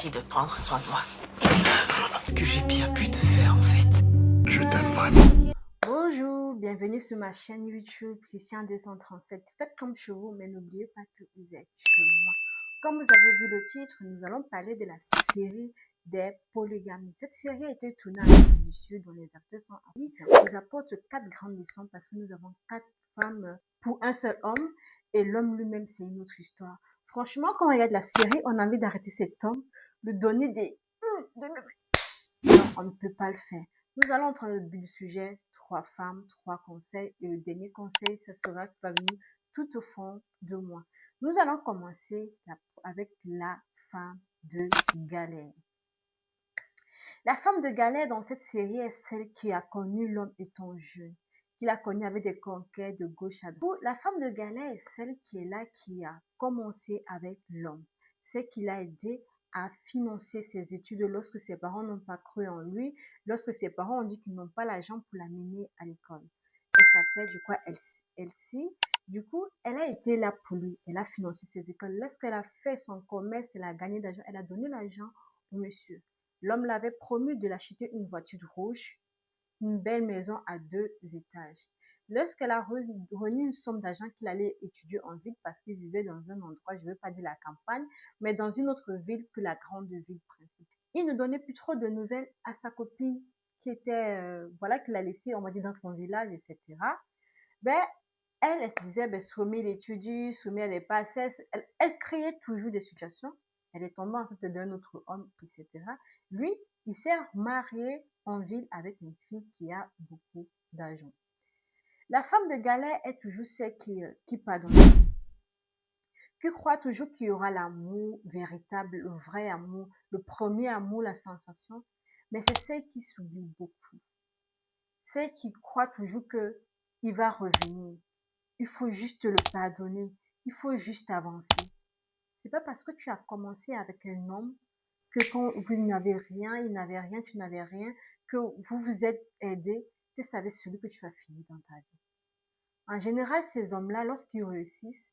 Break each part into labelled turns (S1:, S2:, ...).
S1: suffit de prendre soin de moi. Ce que j'ai bien pu te faire, en fait. Je t'aime vraiment.
S2: Bonjour, bienvenue sur ma chaîne YouTube Christian 237. Faites comme chez vous, mais n'oubliez pas que vous êtes chez moi. Comme vous avez vu le titre, nous allons parler de la série des polygamies. Cette série a été tournée en Afrique du Sud, dont les acteurs sont africains. Nous apporte 4 grandes leçons parce que nous avons 4 femmes pour un seul homme et l'homme lui-même, c'est une autre histoire. Franchement, quand on regarde la série, on a envie d'arrêter cet homme, de donner des... Non, on ne peut pas le faire. Nous allons entrer dans le but du sujet, 3 femmes, 3 conseils. Et le dernier conseil, ce sera qui va venir tout au fond de moi. Nous allons commencer avec la femme de galère. La femme de galère dans cette série est celle qui a connu l'homme étant jeune, qui l'a connu avec des conquêtes de gauche à droite. La femme de galère est celle qui est là, qui a commencé avec l'homme, celle qui l'a aidé à financer ses études lorsque ses parents n'ont pas cru en lui, lorsque ses parents ont dit qu'ils n'ont pas l'argent pour l'amener à l'école. Elle s'appelle, je crois, Elsie. Du coup, elle a été là pour lui. Elle a financé ses écoles. Lorsqu'elle a fait son commerce, elle a gagné d'argent. Elle a donné l'argent au monsieur. L'homme l'avait promis de l'acheter une voiture rouge, une belle maison à 2 étages. Lorsqu'elle a remis une somme d'argent qu'il allait étudier en ville parce qu'il vivait dans un endroit, je ne veux pas dire la campagne, mais dans une autre ville que la grande ville principale. Il ne donnait plus trop de nouvelles à sa copine qui était, voilà, qu'il a laissée, on va dire, dans son village, etc. Ben, elle se disait, ben, Soumi, il étudie, Soumi, elle n'est pas assez. Elle créait toujours des situations. Elle est tombée enceinte d'un autre homme, etc. Lui, il s'est marié en ville avec une fille qui a beaucoup d'argent. La femme de galère est toujours celle qui pardonne, qui croit toujours qu'il y aura l'amour véritable, le vrai amour, le premier amour, la sensation. Mais c'est celle qui s'oublie beaucoup. Celle qui croit toujours qu'il va revenir. Il faut juste le pardonner. Il faut juste avancer. C'est pas parce que tu as commencé avec un homme que quand vous n'avez rien, il n'avait rien, tu n'avais rien, que vous vous êtes aidé, que ça va être celui que tu as fini dans ta vie. En général, ces hommes-là, lorsqu'ils réussissent,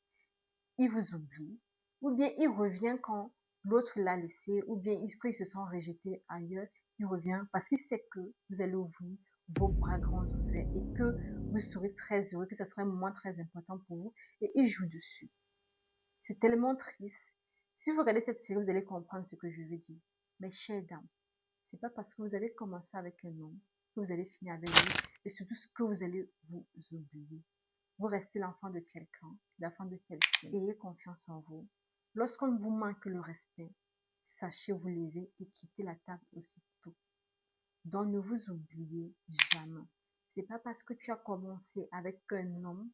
S2: ils vous oublient, ou bien il revient quand l'autre l'a laissé, ou bien quand ils se sont rejetés ailleurs, il revient parce qu'il sait que vous allez ouvrir vos bras grands ouverts et que vous serez très heureux, que ce sera un moment très important pour vous, et il joue dessus. C'est tellement triste. Si vous regardez cette série, vous allez comprendre ce que je veux dire. Mais chères dames, c'est pas parce que vous avez commencé avec un homme que vous allez finir avec lui, et surtout ce que vous allez vous oublier. Vous restez l'enfant de quelqu'un, l'enfant de quelqu'un. Ayez confiance en vous. Lorsqu'on vous manque le respect, sachez vous lever et quitter la table aussitôt. Donc ne vous oubliez jamais. C'est pas parce que tu as commencé avec un homme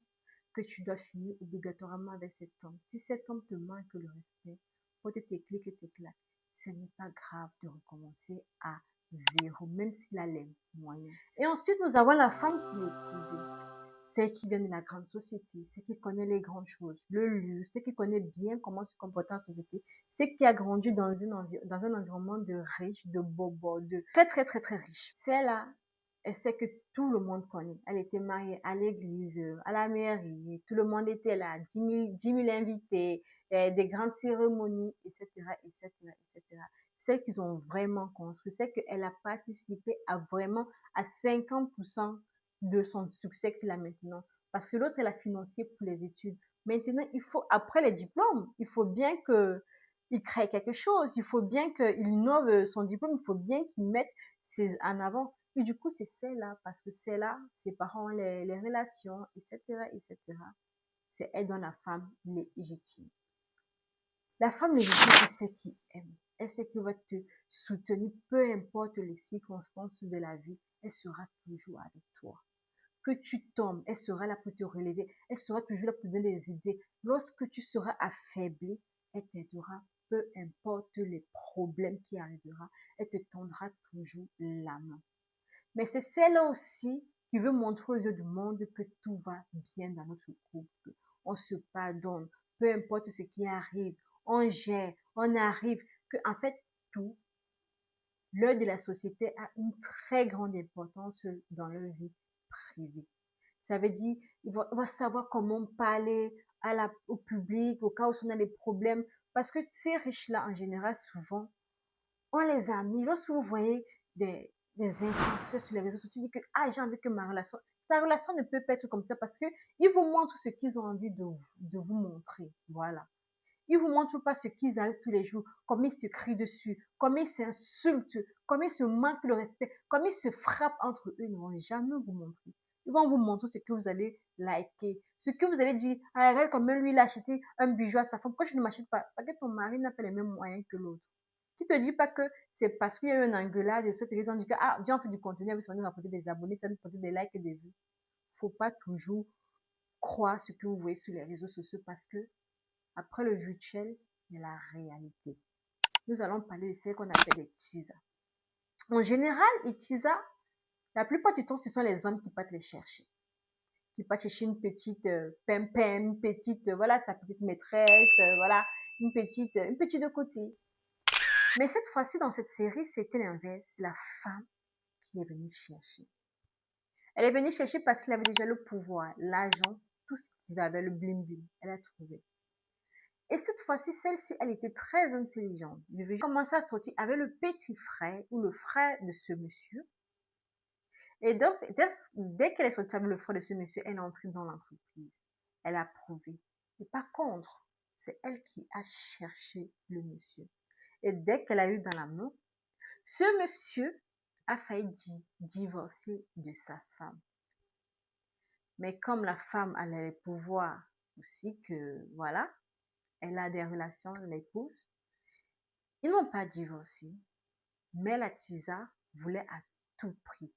S2: que tu dois finir obligatoirement avec cet homme. Si cet homme te manque le respect, faut te clique et t'éclate. Ce n'est pas grave de recommencer à zéro, même s'il a les moyens. Et ensuite, nous avons la femme qui est épousée. Celle qui vient de la grande société, celle qui connaît les grandes choses, le luxe, celle qui connaît bien comment se comporter en société, celle qui a grandi dans un environnement de riches, de bobos, de très très très très riches. Celle-là, elle sait que tout le monde connaît. Elle était mariée à l'église, à la mairie, tout le monde était là, 10 000 invités, des grandes cérémonies, etc., etc., etc. Celle qu'ils ont vraiment construit, c'est qu'elle a participé à vraiment à 50% de son succès qu'il a maintenant. Parce que l'autre, elle a financé pour les études. Maintenant, il faut, après les diplômes, il faut bien qu'il crée quelque chose. Il faut bien qu'il innove son diplôme. Il faut bien qu'il mette en avant. Et du coup, c'est celle-là, parce que celle-là, ses parents, les relations, etc., etc. C'est elle dans la femme légitime. La femme légitime, c'est celle qui aime. Elle sait qui va te soutenir, peu importe les circonstances de la vie, elle sera toujours avec toi. Que tu tombes, elle sera là pour te relever, elle sera toujours là pour te donner des idées. Lorsque tu seras affaibli, elle t'aidera, peu importe les problèmes qui arriveront, elle te tendra toujours la main. Mais c'est celle-là aussi qui veut montrer aux yeux du monde que tout va bien dans notre couple. On se pardonne, peu importe ce qui arrive, on gère, on arrive, que en fait tout, l'œil de la société a une très grande importance dans leur vie privée. Ça veut dire, il va savoir comment parler au public, au cas où on a des problèmes. Parce que ces riches-là, en général, souvent, On les a mis. Lorsque vous voyez des influenceurs sur les réseaux sociaux, tu dis que ah, j'ai envie que ma relation. Ta relation ne peut pas être comme ça parce qu'ils vous montrent ce qu'ils ont envie de vous montrer. Voilà. Ils vous montrent pas ce qu'ils arrivent tous les jours, comme ils se crient dessus, comme ils s'insultent, comme ils se manquent le respect, comme ils se frappent entre eux. Ils ne vont jamais vous montrer. Ils vont vous montrer ce que vous allez liker, ce que vous allez dire. Ah, regarde comme lui, il a acheté un bijou à sa femme. Pourquoi tu ne m'achètes pas? Parce que ton mari n'a pas les mêmes moyens que l'autre. Qui te dit pas que c'est parce qu'il y a eu un engueulade de cette raison, dit que ah, viens, on fait du contenu, ça va nous rapporter des abonnés, ça va nous rapporter des likes et des vues. Faut pas toujours croire ce que vous voyez sur les réseaux sociaux parce que après le virtuel, il y a la réalité. Nous allons parler de ce qu'on appelle les teasers. En général, les teasers, la plupart du temps, ce sont les hommes qui partent les chercher. Qui partent chercher une petite pem-pem, une petite, voilà, sa petite maîtresse, voilà, une petite de côté. Mais cette fois-ci, dans cette série, c'était l'inverse. C'est la femme qui est venue chercher. Elle est venue chercher parce qu'elle avait déjà le pouvoir, l'argent, tout ce qu'il avait, le bling-bling. Elle a trouvé. Et cette fois-ci, celle-ci, elle était très intelligente. Je vais commencer à sortir avec le petit frère ou le frère de ce monsieur. Et donc, dès qu'elle est sortie avec le frère de ce monsieur, elle est entrée dans l'entreprise. Elle a prouvé. Et par contre, c'est elle qui a cherché le monsieur. Et dès qu'elle a eu dans la main, ce monsieur a failli divorcer de sa femme. Mais comme la femme a le pouvoir aussi que, voilà, elle a des relations, l'épouse, ils n'ont pas divorcé, mais la Tisa voulait à tout prix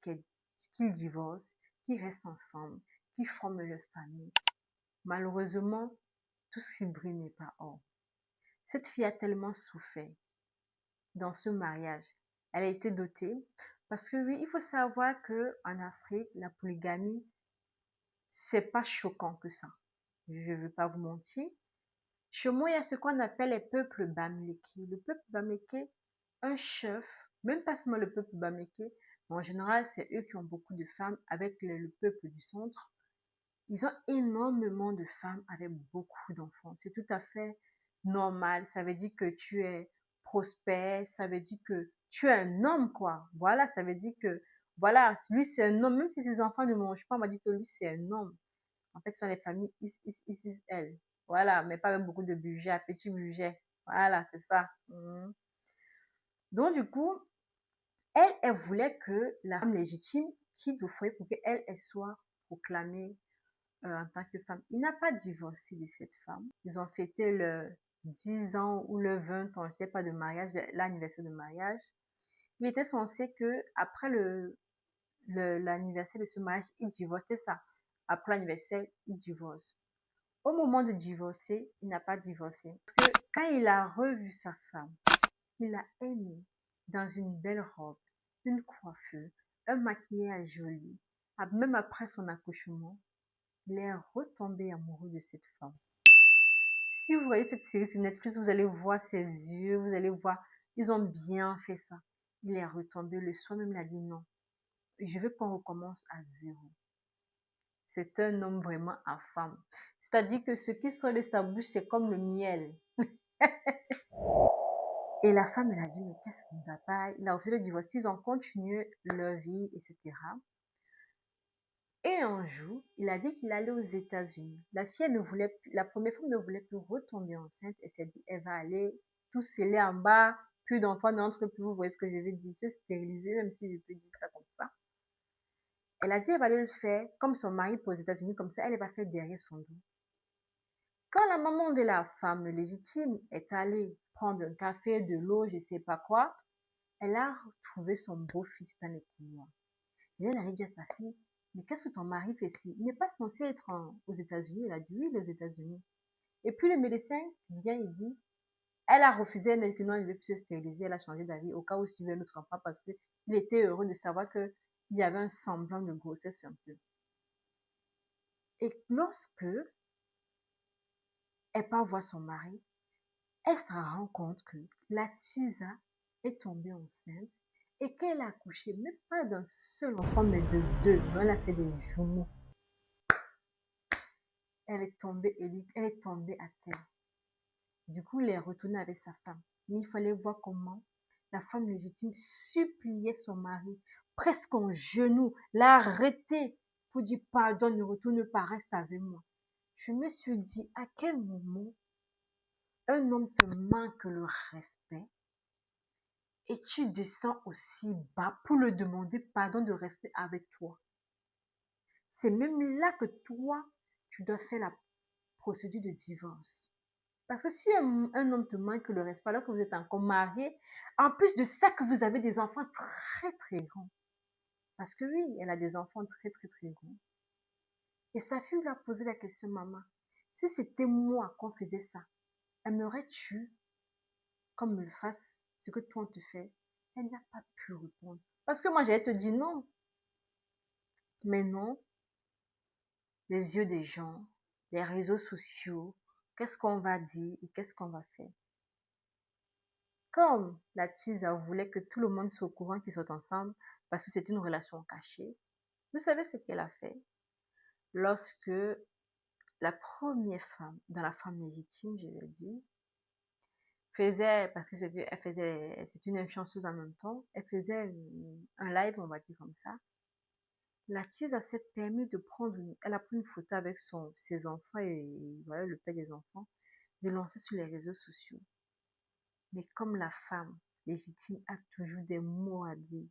S2: qu'ils divorcent, qu'ils restent ensemble, qu'ils forment leur famille. Malheureusement, tout ce qui brille n'est pas or. Cette fille a tellement souffert dans ce mariage. Elle a été dotée parce que oui, il faut savoir que en Afrique, la polygamie, c'est pas choquant que ça. Je ne veux pas vous mentir. Chez moi, il y a ce qu'on appelle les peuples Bamileke. Le peuple Bamileke, un chef, même pas seulement le peuple Bamileke, mais en général, c'est eux qui ont beaucoup de femmes avec le peuple du centre. Ils ont énormément de femmes avec beaucoup d'enfants. C'est tout à fait normal. Ça veut dire que tu es prospère, ça veut dire que tu es un homme, quoi. Voilà, ça veut dire que, voilà, lui c'est un homme, même si ses enfants ne mangent pas, on va dire que lui c'est un homme. En fait, ce sont les familles ISIS-L. Voilà, mais pas avec beaucoup de budget, petit budget. Voilà, c'est ça. Donc, du coup, elle voulait que la femme légitime quitte le foyer pour qu'elle soit proclamée en tant que femme. Il n'a pas divorcé de cette femme. Ils ont fêté le 10 ans ou le 20 ans, je ne sais pas, de mariage, l'anniversaire de mariage. Il était censé que après l'anniversaire de ce mariage, il divorce. C'est ça. Après l'anniversaire, il divorce. Au moment de divorcer, il n'a pas divorcé. Parce que quand il a revu sa femme, il l'a aimée dans une belle robe, une coiffure, un maquillage joli. Même après son accouchement, il est retombé amoureux de cette femme. Si vous voyez cette série sur Netflix, vous allez voir ses yeux, vous allez voir, ils ont bien fait ça. Il est retombé le soir même, il a dit non, je veux qu'on recommence à zéro. C'est un homme vraiment à femme. C'est-à-dire que ce qui sort de sa bouche, c'est comme le miel. Et la femme, elle a dit, mais qu'est-ce qui ne va pas? Il a refusé le divorce, ils ont continué leur vie, etc. Et un jour, il a dit qu'il allait aux États-Unis. La fille, elle ne voulait plus, la première femme ne voulait plus retomber enceinte. Elle s'est dit, elle va aller tout sceller en bas, plus d'enfants n'entrent plus. Vous voyez ce que je veux dire? Se stériliser, même si je peux dire ça comme ça. Elle a dit, elle va aller le faire comme son mari pour aux États-Unis, comme ça, elle va faire derrière son dos. Quand la maman de la femme légitime est allée prendre un café, de l'eau, je ne sais pas quoi, elle a trouvé son beau-fils dans les couloirs. Et elle a dit à sa fille, mais qu'est-ce que ton mari fait ici? Il n'est pas censé être aux États-Unis. Elle a dit oui, il est aux États-Unis. Et puis le médecin vient et dit, elle a refusé, elle a dit que non, elle ne veut plus se stériliser, elle a changé d'avis au cas où si elle ne sera pas parce qu'il était heureux de savoir qu'il y avait un semblant de grossesse un peu. Et lorsque elle part voir son mari, elle se rend compte que la Tisa est tombée enceinte et qu'elle a accouché, même pas d'un seul enfant, mais de deux. Elle a fait des jumeaux. Elle est tombée à terre. Du coup, il est retourné avec sa femme. Mais il fallait voir comment la femme légitime suppliait son mari, presque en genoux, l'arrêter pour dire pardon, ne retourne pas, reste avec moi. Je me suis dit, à quel moment un homme te manque le respect et tu descends aussi bas pour le demander pardon de rester avec toi. C'est même là que toi, tu dois faire la procédure de divorce. Parce que si un homme te manque le respect alors que vous êtes encore mariés, en plus de ça que vous avez des enfants très très grands. Parce que oui, elle a des enfants très très très grands. Et sa fille lui a posé la question, maman, si c'était moi qu'on faisait ça, aimerais-tu qu'on me le fasse, ce que toi on te fait? Elle n'a pas pu répondre. Parce que moi j'allais te dire non. Mais non, les yeux des gens, les réseaux sociaux, qu'est-ce qu'on va dire et qu'est-ce qu'on va faire? Comme la Tisa voulait que tout le monde soit au courant qu'ils sont ensemble parce que c'est une relation cachée, vous savez ce qu'elle a fait? Lorsque la première femme, dans la femme légitime, je l'ai dit, faisait, parce que c'est une influenceuse en même temps, elle faisait un live, on va dire comme ça. La Tisa s'est permis de elle a pris une photo avec ses enfants et voilà le père des enfants, de lancer sur les réseaux sociaux. Mais comme la femme légitime a toujours des mots à dire,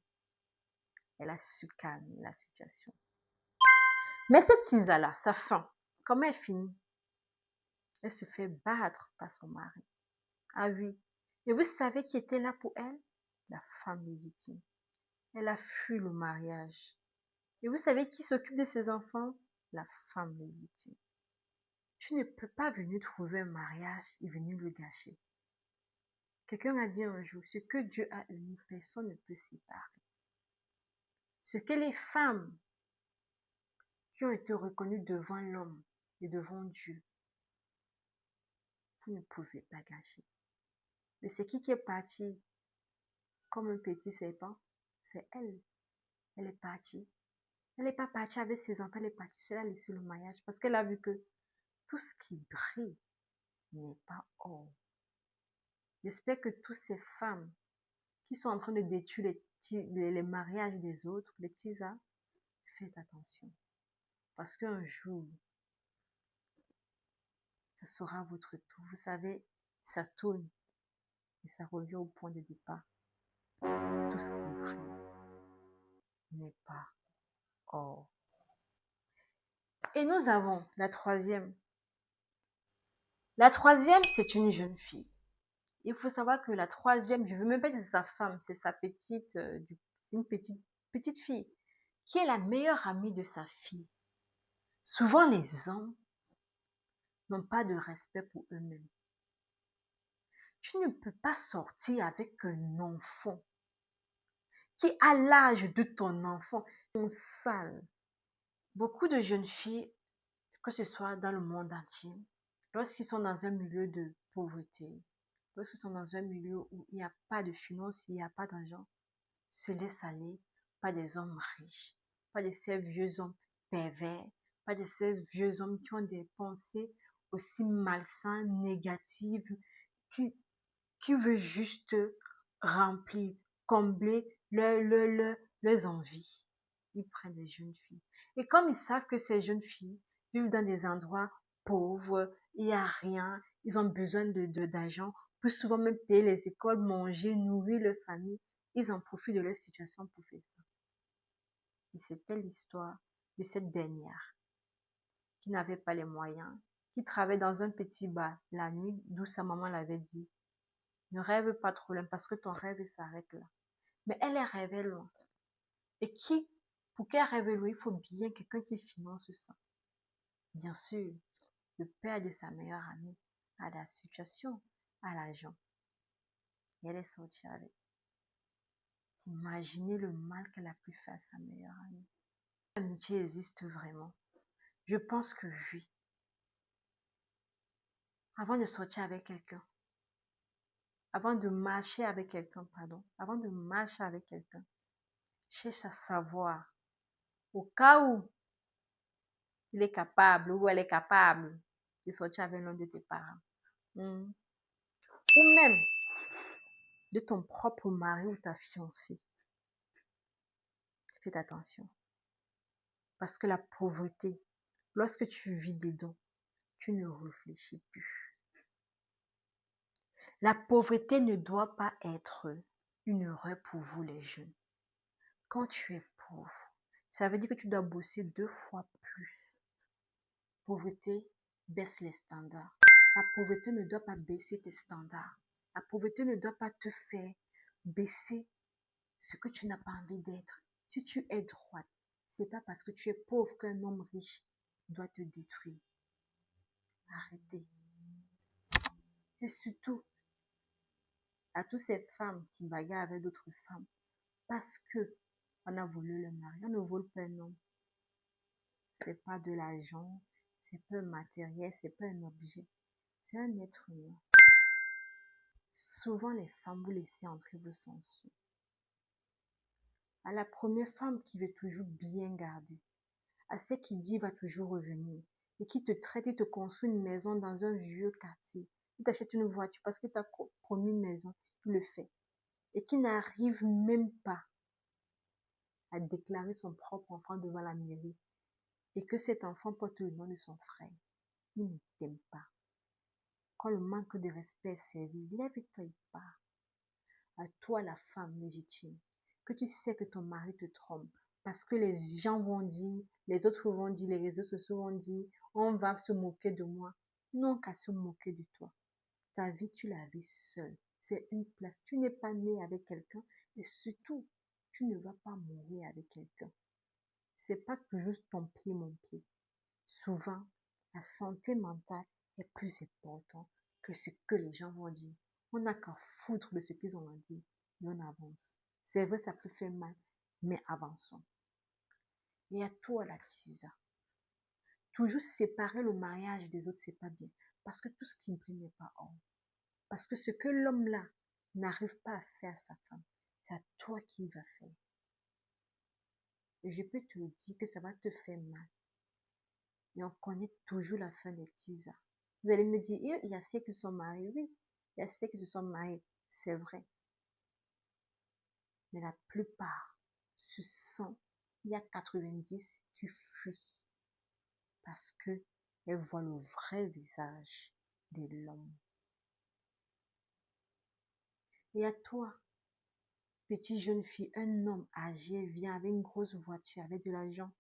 S2: elle a su calmer la situation. Mais cette Tisa-là, sa fin, comment elle finit? Elle se fait battre par son mari. Ah oui. Et vous savez qui était là pour elle? La femme légitime. Elle a fui le mariage. Et vous savez qui s'occupe de ses enfants? La femme légitime. Tu ne peux pas venir trouver un mariage et venir le gâcher. Quelqu'un a dit un jour, ce que Dieu a uni, personne ne peut séparer. Ce que les femmes qui ont été reconnues devant l'homme et devant Dieu, vous ne pouvez pas gâcher. Mais c'est qui est parti comme un petit serpent? C'est elle. Elle est partie. Elle n'est pas partie avec ses enfants, elle est partie seule, elle a laissé le mariage parce qu'elle a vu que tout ce qui brille n'est pas or. J'espère que toutes ces femmes qui sont en train de détruire les mariages des autres, les tisas, faites attention. Parce qu'un jour, ça sera votre tour. Vous savez, ça tourne et ça revient au point de départ. Tout ce qui brille n'est pas or. Et nous avons la troisième. La troisième, c'est une jeune fille. Il faut savoir que la troisième, je ne veux même pas dire c'est sa femme, c'est sa une petite fille, qui est la meilleure amie de sa fille. Souvent, les hommes n'ont pas de respect pour eux-mêmes. Tu ne peux pas sortir avec un enfant qui, à l'âge de ton enfant, sont sales. Beaucoup de jeunes filles, que ce soit dans le monde entier, lorsqu'ils sont dans un milieu de pauvreté, lorsqu'ils sont dans un milieu où il n'y a pas de finances, il n'y a pas d'argent, se laissent aller par des hommes riches, pas de ces vieux hommes pervers, pas de ces vieux hommes qui ont des pensées aussi malsaines, négatives, qui, qui veulent juste remplir, combler leurs envies. Ils prennent des jeunes filles. Et comme ils savent que ces jeunes filles vivent dans des endroits pauvres, il n'y a rien, ils ont besoin d'argent, plus souvent même payer les écoles, manger, nourrir leur famille, ils en profitent de leur situation pour faire ça. Et c'était l'histoire de cette dernière qui n'avait pas les moyens, qui travaillait dans un petit bar la nuit, d'où sa maman l'avait dit, ne rêve pas trop loin parce que ton rêve s'arrête là. Mais elle rêvait loin. Et pour qu'elle rêve loin, il faut bien quelqu'un qui finance ça. Bien sûr, le père de sa meilleure amie a la situation, a l'argent. Et elle est sortie avec. Imaginez le mal qu'elle a pu faire à sa meilleure amie. L'amitié existe vraiment. Je pense que oui. Avant de sortir avec quelqu'un, avant de marcher avec quelqu'un, avant de marcher avec quelqu'un, cherche à savoir, au cas où il est capable ou elle est capable de sortir avec l'un de tes parents. Ou même, de ton propre mari ou ta fiancée, faites attention. Parce que la pauvreté, lorsque tu vis dedans, tu ne réfléchis plus. La pauvreté ne doit pas être une erreur pour vous les jeunes. Quand tu es pauvre, ça veut dire que tu dois bosser 2 fois plus. Pauvreté baisse les standards. La pauvreté ne doit pas baisser tes standards. La pauvreté ne doit pas te faire baisser ce que tu n'as pas envie d'être. Si tu es droite, c'est pas parce que tu es pauvre qu'un homme riche doit te détruire. Arrêtez. Et surtout, à toutes ces femmes qui bagarrent avec d'autres femmes, parce que on a volé le mari, on ne vole pas un homme. C'est pas de l'argent, c'est pas un matériel, c'est pas un objet, c'est un être humain. Souvent les femmes vous laissez entrer vos sens. À la première femme qui veut toujours bien garder, à celle qui dit va toujours revenir, et qui te traite et te construit une maison dans un vieux quartier, qui t'achète une voiture parce que tu as promis une maison, qui le fait, et qui n'arrive même pas à déclarer son propre enfant devant la mairie, et que cet enfant porte le nom de son frère. Il ne t'aime pas. Quand le manque de respect est servi, lève-toi et pars. À toi la femme légitime, que tu sais que ton mari te trompe, parce que les gens vont dire, les autres vont dire, les réseaux sociaux vont dire, on va se moquer de moi. Non qu'à se moquer de toi. Ta vie, tu la vis seule. C'est une place. Tu n'es pas né avec quelqu'un et surtout, tu ne vas pas mourir avec quelqu'un. C'est pas que juste ton pied, mon pied. Souvent, la santé mentale est plus importante que ce que les gens vont dire. On n'a qu'à foutre de ce qu'ils ont dit et on avance. C'est vrai, ça peut faire mal, mais avançons. Et à toi, la tisa. Toujours séparer le mariage des autres, c'est pas bien. Parce que tout ce qui brille n'est pas or. Parce que ce que l'homme là n'arrive pas à faire à sa femme, c'est à toi qui va faire. Et je peux te dire que ça va te faire mal. Et on connaît toujours la fin des tisas. Vous allez me dire, il y a ceux qui sont mariés, oui. Il y a ceux qui se sont mariés, c'est vrai. Mais la plupart se sentent, il y a 90 qui fuient. Parce que elles voient le vrai visage de l'homme. Et à toi, petite jeune fille, un homme âgé vient avec une grosse voiture, avec de l'argent,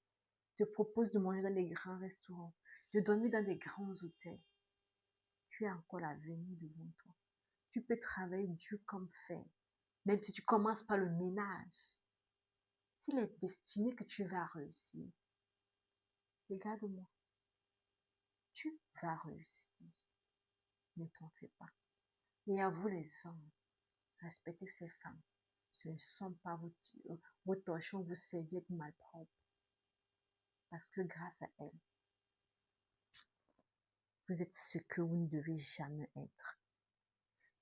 S2: te propose de manger dans des grands restaurants, de dormir dans des grands hôtels. Tu as encore l'avenir devant toi. Tu peux travailler dur comme fer, même si tu commences par le ménage. S'il est destiné que tu vas réussir, regarde-moi, tu vas réussir. Ne t'en fais pas. Et à vous les hommes, respectez ces femmes. Ce ne sont pas vos torchons, vos serviettes malpropres. Parce que grâce à elles, vous êtes ce que vous ne devez jamais être.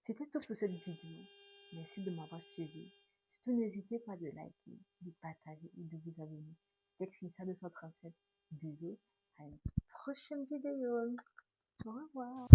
S2: C'était tout pour cette vidéo. Merci de m'avoir suivi. Surtout, n'hésitez pas de liker, de partager et de vous abonner. C'était Christian 237. Bisous. À une prochaine vidéo. Au revoir.